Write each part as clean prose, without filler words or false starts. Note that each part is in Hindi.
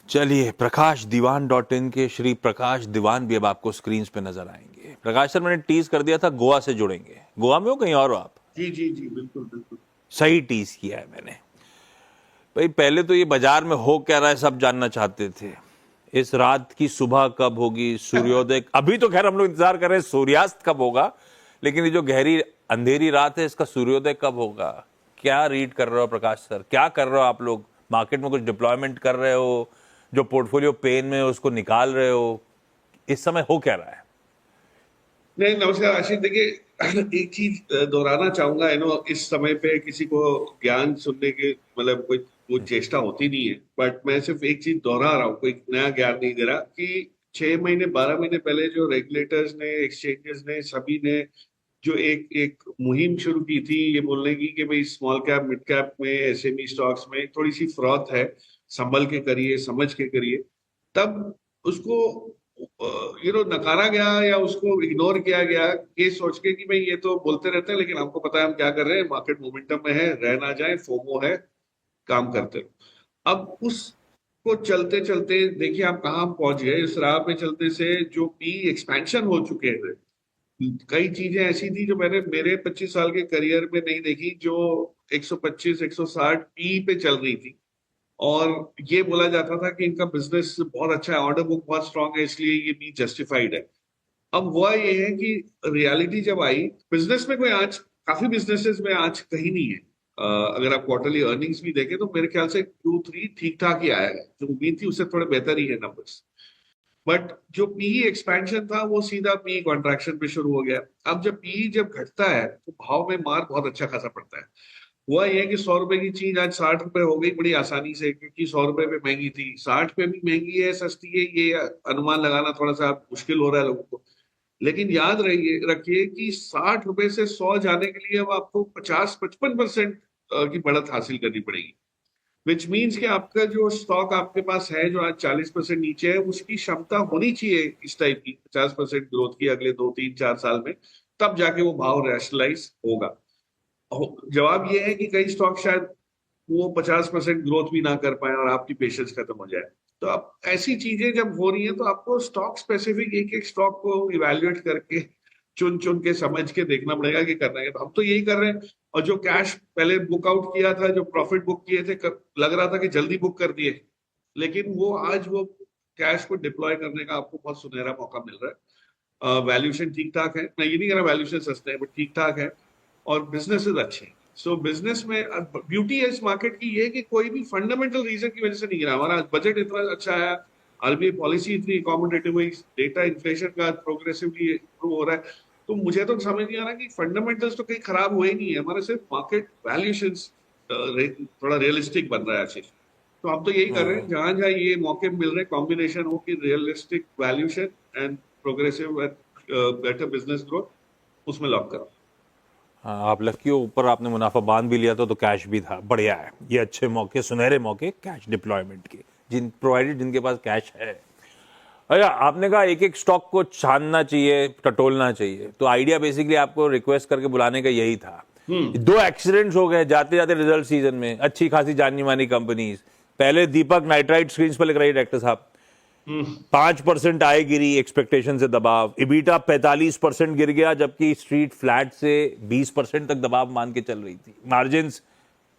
चलिए, प्रकाशदीवान.in के श्री प्रकाश दीवान भी अब आपको स्क्रीन पे नजर आएंगे। प्रकाश सर, मैंने टीज कर दिया था गोवा से जुड़ेंगे। गोवा में हो कहीं और हो आप? जी जी जी, बिल्कुल बिल्कुल। सही टीज किया है मैंने। भाई, पहले तो ये बाजार में हो क्या रहा है सब जानना चाहते थे। इस रात की सुबह कब होगी, सूर्योदय अभी तो खैर हम लोग इंतजार कर रहे हैं सूर्यास्त कब होगा, लेकिन ये जो गहरी अंधेरी रात है इसका सूर्योदय कब होगा? क्या रीड कर रहे हो प्रकाश सर? क्या कर रहे हो आप लोग? मार्केट में कुछ डिप्लॉयमेंट कर रहे हो? जो पोर्टफोलियो पेन में है उसको निकाल रहे हो? इस समय हो क्या रहा है? नहीं, नमस्कार आशीष। देखिए, एक चीज दोहराना चाहूंगा। इस समय पे किसी को ज्ञान सुनने के मतलब कोई चेष्टा होती नहीं है, बट मैं सिर्फ एक चीज दोहरा रहा हूँ, कोई नया ज्ञान नहीं दे रहा कि 6 महीने 12 महीने पहले जो रेगुलेटर्स ने, एक्सचेंजेस ने, सभी ने जो एक एक मुहिम शुरू की थी ये बोलने की कि भाई स्मॉल कैप मिड कैप में एसएमई स्टॉक्स में थोड़ी सी फ्रॉथ है, संभल के करिए, समझ के करिए, तब उसको नकारा गया या उसको इग्नोर किया गया ये सोच के कि भाई ये तो बोलते रहते हैं लेकिन हमको पता है हम क्या कर रहे हैं, मार्केट मोमेंटम में है, रह ना जाए, फोमो है, काम करते रहो। अब उसको चलते चलते देखिए आप कहाँ हम पहुंच गए। इस राह पे चलते से जो पी एक्सपेंशन हो चुके हैं, कई चीजें ऐसी थी जो मैंने मेरे 25 साल के करियर में नहीं देखी, जो 125 160 पी पे चल रही थी। और ये बोला जाता था कि इनका बिजनेस बहुत अच्छा है, ऑर्डर बुक बहुत स्ट्रांग है, इसलिए ये भी जस्टिफाइड है। अब हुआ ये है कि रियलिटी जब आई बिजनेस में, कोई आज काफी बिजनेसेस में आज कहीं नहीं है। अगर आप क्वार्टरली अर्निंग्स भी देखें तो मेरे ख्याल से Q3 ठीक ठाक ही आया है, जो उम्मीद थी उससे थोड़े बेहतर ही है नंबर्स। बट जो पीई एक्सपेंशन था वो सीधा पीई कॉन्ट्रैक्शन पे शुरू हो गया। अब जब घटता है तो भाव में मार बहुत अच्छा खासा पड़ता है। हुआ ये कि 100 रुपए की चीज आज 60 रुपए हो गई बड़ी आसानी से, क्योंकि 100 रुपए पे महंगी थी, 60 पे भी महंगी है, सस्ती है, ये अनुमान लगाना थोड़ा सा मुश्किल हो रहा है लोगों को। लेकिन याद रहिए रखिए कि 60 रुपए से 100 जाने के लिए अब आपको 50-55% की बढ़त हासिल करनी पड़ेगी। विच मीन्स कि आपका जो स्टॉक आपके पास है जो आज 40% नीचे है, उसकी क्षमता होनी चाहिए इस टाइप की 50% ग्रोथ की अगले 2 3 4 साल में, तब जाके वो भाव रैशनलाइज होगा। जवाब ये है कि कई स्टॉक शायद वो 50% ग्रोथ भी ना कर पाए और आपकी पेशेंस खत्म हो जाए। तो अब ऐसी चीजें जब हो रही है तो आपको स्टॉक स्पेसिफिक एक एक स्टॉक को इवेल्युएट करके चुन चुन के समझ के देखना पड़ेगा कि करना है। तो हम तो यही कर रहे हैं। और जो कैश पहले बुक आउट किया था, जो प्रॉफिट बुक किए थे, लग रहा था कि जल्दी बुक कर दिए, लेकिन वो आज वो कैश को डिप्लॉय करने का आपको बहुत सुनहरा मौका मिल रहा है। वैल्यूएशन ठीक ठाक है, मैं ये नहीं कह रहा वैल्यूएशन सस्ते हैं, बट ठीक ठाक है और बिजनेसेस अच्छे हैं। सो बिजनेस में ब्यूटी है इस मार्केट की ये कि कोई भी फंडामेंटल रीजन की वजह से नहीं गिरा। हमारा बजट इतना अच्छा है, आरबीआई पॉलिसी इतनी अकोमोडेटिव हुई, डेटा इन्फ्लेशन का प्रोग्रेसिवली इंप्रूव हो रहा है। तो मुझे तो समझ नहीं आ रहा कि फंडामेंटल्स तो कहीं खराब हुए ही नहीं है, हमारे सिर्फ मार्केट वैल्यूएशन थोड़ा रियलिस्टिक बन रहा है आशीष। तो हम तो यही कर रहे हैं, जहां जहां ये मौके मिल रहे, कॉम्बिनेशन हो कि realistic valuation and progressive better business growth, उसमें लॉक करो। हाँ, आप लकी हो, ऊपर आपने मुनाफा बांध भी लिया था तो कैश भी था। बढ़िया है, ये अच्छे मौके, सुनहरे मौके कैश डिप्लॉयमेंट के, जिनके पास कैश है। अच्छा, आपने कहा एक एक स्टॉक को छानना चाहिए, टटोलना चाहिए, तो आइडिया बेसिकली आपको रिक्वेस्ट करके बुलाने का यही था। 2 एक्सीडेंट्स हो गए जाते जाते रिजल्ट सीजन में, अच्छी खासी जानी मानी कंपनीज। पहले दीपक नाइट्राइट स्क्रीन पर लिख रही है डायरेक्टर साहब, 5% आय गिरी एक्सपेक्टेशन से दबाव, इबीटा 45% गिर गया, जबकि स्ट्रीट फ्लैट से 20% तक दबाव मान के चल रही थी। मार्जिन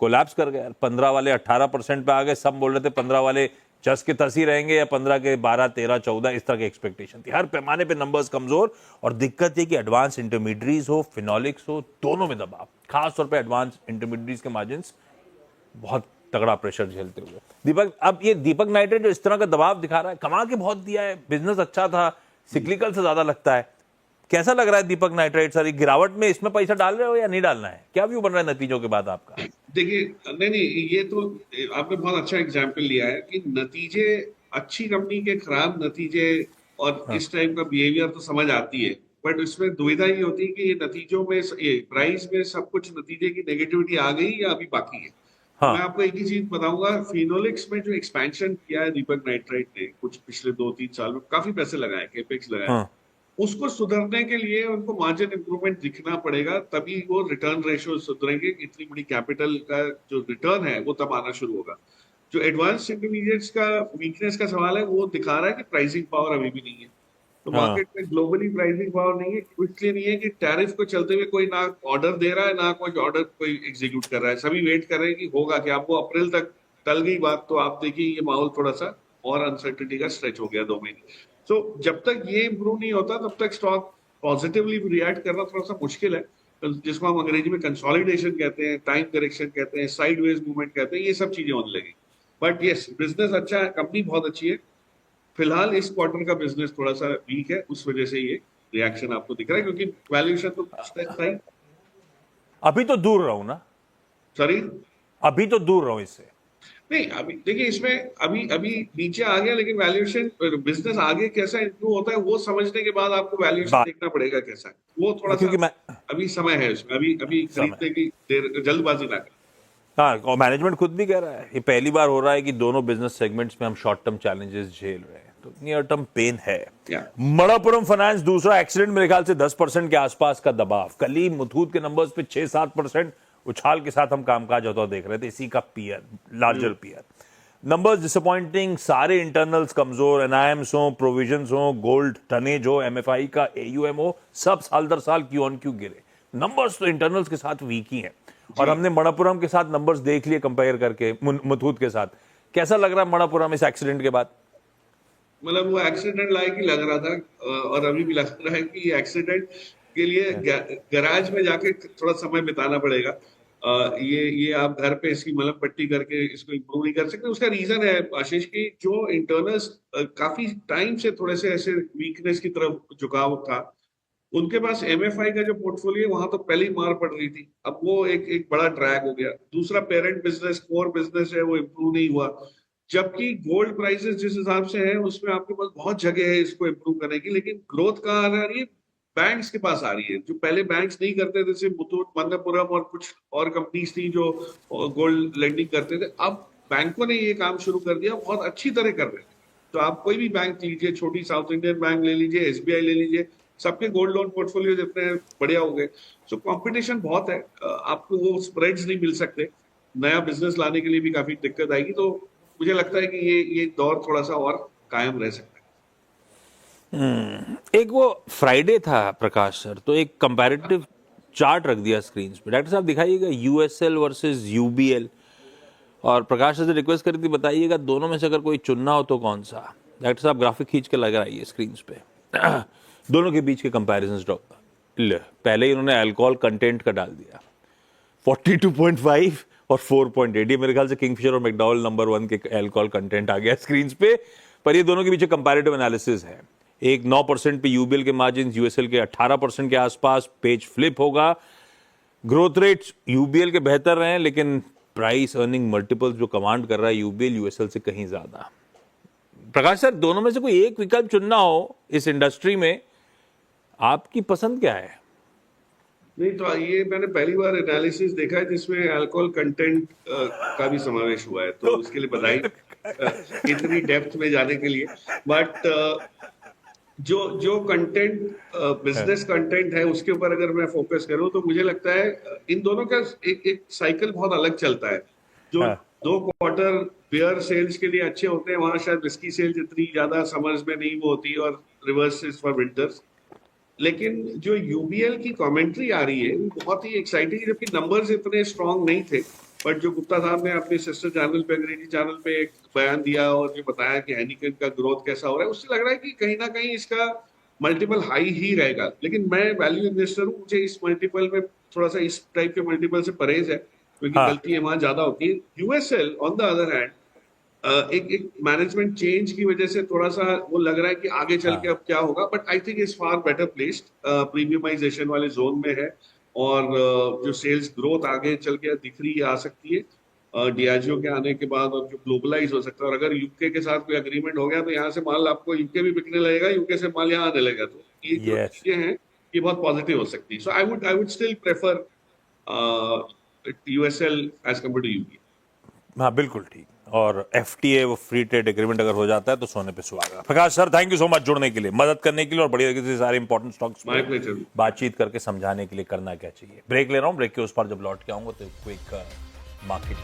कोलैप्स कर गया, 15 वाले 18% पे आ गए, सब बोल रहे थे 15 वाले चस के तस ही रहेंगे या 15 के 12 13 14 इस तरह की एक्सपेक्टेशन थी। हर पैमाने पे नंबर्स कमजोर, और दिक्कत ये कि एडवांस इंटरमीडिएट्स हो, फिनोलिक्स हो, दोनों में दबाव, खासतौर पे एडवांस इंटरमीडिएट्स के मार्जिन बहुत तगड़ा प्रेशर झेलते हुए। दीपक, अब ये दीपक नाइट्राइट जो इस तरह का दबाव दिखा रहा है, कमा के बहुत दिया है, बिजनेस अच्छा था, सिक्लिकल से ज्यादा लगता है, कैसा लग रहा है दीपक नाइट्राइट सर? गिरावट में इसमें पैसा डाल रहे हो या नहीं डालना है? क्या व्यू बन रहा है नतीजों के बाद आपका? देखिए, नहीं नहीं, ये तो आपने बहुत अच्छा एग्जाम्पल लिया है कि नतीजे, अच्छी कंपनी के खराब नतीजे और हाँ, इस टाइप का बिहेवियर तो समझ आती है, बट इसमें दुविधा ये होती है कि ये नतीजों में, ये प्राइस में सब कुछ नतीजे की नेगेटिविटी आ गई या अभी बाकी है। तो मैं हाँ, आपको एक ही चीज बताऊंगा, फिनोलिक्स में जो एक्सपेंशन किया है दीपक नाइट्राइट ने कुछ पिछले 2 3 साल में, काफी पैसे लगाए, केपेक्स लगाए, हाँ, उसको सुधरने के लिए उनको मार्जिन इंप्रूवमेंट दिखना पड़ेगा, तभी वो रिटर्न रेशियो सुधरेंगे। इतनी बड़ी कैपिटल का जो रिटर्न है वो तब आना शुरू होगा। जो एडवांस इंटरमीडिएट्स का वीकनेस का सवाल है वो दिखा रहा है कि प्राइसिंग पावर अभी भी नहीं है। तो हाँ मार्केट में ग्लोबली प्राइसिंग पावर नहीं है, इसलिए नहीं है कि टैरिफ को चलते हुए कोई ना ऑर्डर दे रहा है ना कोई ऑर्डर कोई एग्जीक्यूट कर रहा है। सभी वेट कर रहे हैं कि होगा कि आपको अप्रैल तक टल गई बात तो आप देखिए ये माहौल थोड़ा सा और अनसर्टिनिटी का स्ट्रेच हो गया 2 महीने। तो जब तक ये इम्प्रूव नहीं होता तब तक स्टॉक पॉजिटिवली रिएक्ट करना थोड़ा सा मुश्किल है, जिसको हम अंग्रेजी में कंसोलिडेशन कहते हैं, टाइम करेक्शन कहते हैं, साइडवेज मूवमेंट कहते हैं, ये सब चीजें होने लगी। बट यस, बिजनेस अच्छा है, कंपनी बहुत अच्छी है। फिलहाल इस क्वार्टर का बिजनेस थोड़ा सा वीक है, उस वजह से ये रिएक्शन आपको दिख रहा है, क्योंकि वैल्यूएशन तो था ही। अभी तो दूर रहूं ना, सॉरी, अभी तो दूर रहूं इससे। नहीं अभी देखिए इसमें अभी अभी नीचे आ गया, लेकिन वैल्यूएशन बिजनेस आगे कैसा इंप्रूव होता है वो समझने के बाद आपको वैल्यूएशन बात देखना पड़ेगा कैसा है, वो थोड़ा सा क्योंकि मैं अभी समय है उसमें, अभी अभी समय खरीदने की देर, जल्दबाजी ना करें। हाँ, और मैनेजमेंट खुद भी कह रहा है ये पहली बार हो रहा है कि दोनों बिजनेस सेगमेंट्स में हम शॉर्ट टर्म चैलेंजेस झेल रहे हैं, तो नियर टर्म पेन है। या मणप्पुरम फाइनेंस दूसरा एक्सीडेंट, मेरे ख्याल से 10% के आसपास का दबाव। कल ही मुथूट के नंबर्स पे 6-7% उछाल के साथ हम कामकाज होता देख रहे थे, इसी का peer, larger peer. Numbers disappointing, सारे इंटरनल्स कमजोर, एनआईएम्स हो, प्रोविजंस हो, गोल्ड टनेज हो, एमएफआई का एयूएम हो, सब साल दर साल क्यू ऑन क्यू गिरे। नंबर्स तो इंटरनल्स के साथ वीक ही हैं, और हमने मणप्पुरम के साथ नंबर्स देख लिए कंपेयर करके मुथूट के साथ। कैसा लग रहा है मणप्पुरम इस एक्सीडेंट के बाद? मतलब वो एक्सीडेंट लायक ही लग रहा था, और अभी भी लग रहा है कि एक्सीडेंट के लिए गैराज में जाके थोड़ा समय बिताना पड़ेगा। ये आप घर पे इसकी मलहम पट्टी करके इसको इम्प्रूव नहीं कर सकते। उसका रीजन है आशीष की, जो इंटरनल्स काफी टाइम से थोड़े से ऐसे वीकनेस की तरफ झुकाव था, उनके पास एमएफआई का जो पोर्टफोलियो वहां तो पहले ही मार पड़ रही थी, अब वो एक बड़ा ड्रैग हो गया। दूसरा, पेरेंट बिजनेस कोर बिजनेस है वो इम्प्रूव नहीं हुआ, जबकि गोल्ड प्राइसेस जिस हिसाब से है उसमें आपके पास बहुत जगह है इसको इम्प्रूव करने की, लेकिन ग्रोथ कहाँ आ रही है? बैंक्स के पास आ रही है, जो पहले बैंक्स नहीं करते थे, जैसे मुथूट, मणप्पुरम और कुछ और कंपनीज थी जो गोल्ड लेंडिंग करते थे, अब बैंकों ने ये काम शुरू कर दिया, बहुत अच्छी तरह कर रहे हैं। तो आप कोई भी बैंक लीजिए, छोटी साउथ इंडियन बैंक ले लीजिए, एसबीआई ले लीजिए, सबके गोल्ड लोन पोर्टफोलियो इतने बढ़िया हो गए। सो कंपटीशन बहुत है, आपको वो स्प्रेड्स नहीं मिल सकते, नया बिजनेस लाने के लिए भी काफी दिक्कत आएगी। तो मुझे लगता है कि ये दौर थोड़ा सा और कायम रह सकता है। एक वो फ्राइडे था प्रकाश सर, तो एक कंपैरेटिव चार्ट रख दिया स्क्रीन पे। डॉक्टर साहब दिखाइएगा यूएसएल वर्सेस यूबीएल, और प्रकाश सर से रिक्वेस्ट करी थी बताइएगा दोनों में से अगर कोई चुनना हो तो कौन सा। डॉक्टर साहब ग्राफिक खींच के लगा रही है स्क्रीन पे दोनों के बीच के कंपैरिजंस ड्रॉप। पहले ही उन्होंने अल्कोहल कंटेंट का डाल दिया 42.5 और 4.8, ये मेरे ख्याल से किंगफिशर और मैकडॉवेल नंबर 1 के अल्कोहल कंटेंट आ गया स्क्रीन पे। पर ये दोनों के पीछे कंपैरेटिव एनालिसिस है। एक 9% पे यूबीएल के मार्जिन, यूएसएल के 18% के आसपास। पेज फ्लिप होगा, ग्रोथ रेट्स यूबीएल के बेहतर रहे हैं, लेकिन प्राइस अर्निंग मल्टीपल्स जो कमांड कर रहा है यूबीएल यूएसएल से कहीं ज्यादा। प्रकाश सर, दोनों में से कोई एक विकल्प चुनना हो इस इंडस्ट्री में, आपकी पसंद क्या है? नहीं तो ये मैंने पहली बार एनालिसिस देखा है जिसमें अल्कोहल कंटेंट का भी समावेश हुआ है, तो उसके लिए बधाई इतनी डेप्थ में जाने के लिए। बट जो कंटेंट बिजनेस कंटेंट है उसके ऊपर अगर मैं फोकस करूं तो मुझे लगता है इन दोनों का एक साइकिल बहुत अलग चलता है। जो हाँ। 2 क्वार्टर बियर सेल्स के लिए अच्छे होते हैं, वहां शायद विस्की सेल्स इतनी ज्यादा समर्स में नहीं वो होती, और रिवर्स इज फॉर विंटर्स। लेकिन जो यूबीएल की कमेंट्री आ रही है वो बहुत ही एक्साइटिंग, जबकि नंबर्स इतने स्ट्रांग नहीं थे। बट जो गुप्ता साहब ने अपने सिस्टर चैनल पे, अंग्रेजी चैनल पे एक बयान दिया और जो बताया कि हेनिकन का ग्रोथ कैसा हो रहा है, उससे लग रहा है कि कहीं ना कहीं इसका मल्टीपल हाई ही रहेगा। लेकिन मैं वैल्यू इन्वेस्टर हूँ, मुझे इस मल्टीपल में थोड़ा सा इस टाइप के मल्टीपल से परहेज है, क्योंकि हाँ। गलतियां वहां ज्यादा होती है। USL on the other hand एक मैनेजमेंट चेंज की वजह से थोड़ा सा वो लग रहा है कि आगे चल के अब क्या होगा, but I think is far better placed, premiumization वाले जोन में है, और जो सेल्स ग्रोथ आगे चल के दिख रही आ सकती है डियाजियो के आने के बाद, और जो ग्लोबलाइज हो सकता है। और अगर यूके के साथ कोई अग्रीमेंट हो गया तो यहाँ से माल आपको यूके भी बिकने लगेगा, यूके से माल यहाँ आने लगेगा, तो ये जो Yes. चीजें हैं ये बहुत पॉजिटिव हो सकती है। So I would still prefer USL as compare to UK. हाँ बिल्कुल ठीक। और एफटीए वो फ्री ट्रेड एग्रीमेंट अगर हो जाता है तो सोने पे सुहागा। Prakash sir, thank you so much जुड़ने के लिए, मदद करने के लिए, और बढ़िया तरीके से सारे इंपॉर्टेंट स्टॉक्स माय प्लेजर। बातचीत करके समझाने के लिए करना क्या चाहिए। ब्रेक ले रहा हूँ, ब्रेक के उस पर जब लौट के आऊंगा तो क्विक मार्केट